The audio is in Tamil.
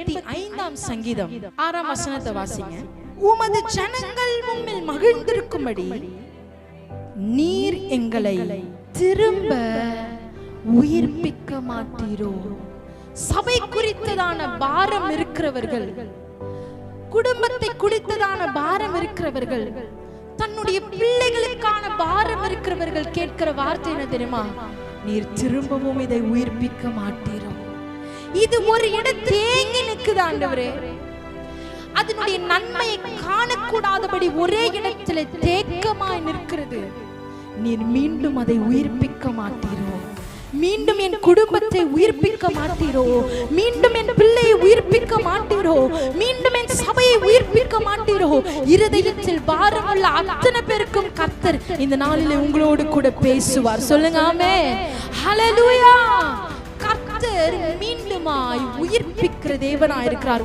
85 சங்கீதம் 6ஆம் வசனத்தை வாசிங்க. உமது ஜனங்கள் உம்மில் மகிழ்ந்திருக்கும்படி நீர் எங்களை திரும்ப உயிர்ப்பிக்க மாட்டீரோ. சபை குறித்ததான பாரம் இருக்கிறவர்கள், குடும்பத்தை குறித்ததான பாரம் இருக்கிறவர்கள், தன்னுடைய பிள்ளைகளுக்கான பாரம் இருக்கிறவர்கள் கேட்கிற வார்த்தை என்ன தெரியுமா? நீர் திரும்பவும் இதை உயிர்ப்பிக்க மாட்டீரோ. இது ஒரு இடம் தேங்கி நிற்குது ஆண்டவரே. அதனுடைய நன்மையை காணக்கூடாதபடி ஒரே இடத்துல தேக்கமாய் நிற்கிறது. நீர் மீண்டும் அதை உயிர்ப்பிக்க மாட்டீரோ. மீண்டும் என் குடும்பத்தை உயிர்ப்பிக்க மாட்டீரோ. மீண்டும் என் பிள்ளையை உயிர்ப்பிக்க மாட்டீரோ. மீண்டும் என் சபையை உயிர்ப்பிக்க மாட்டீரோ. இருதயத்தில் பாரமுள்ள அத்தனை பேருக்கும் கர்த்தர் இந்த நாளிலே உங்களோடு கூட பேசுவார். சொல்லுங்க ஆமென். ஹல்லேலூயா. கர்த்தர் மீண்டுமாய் உயிர்ப்பிக்கிற தேவனாய் இருக்கிறார்.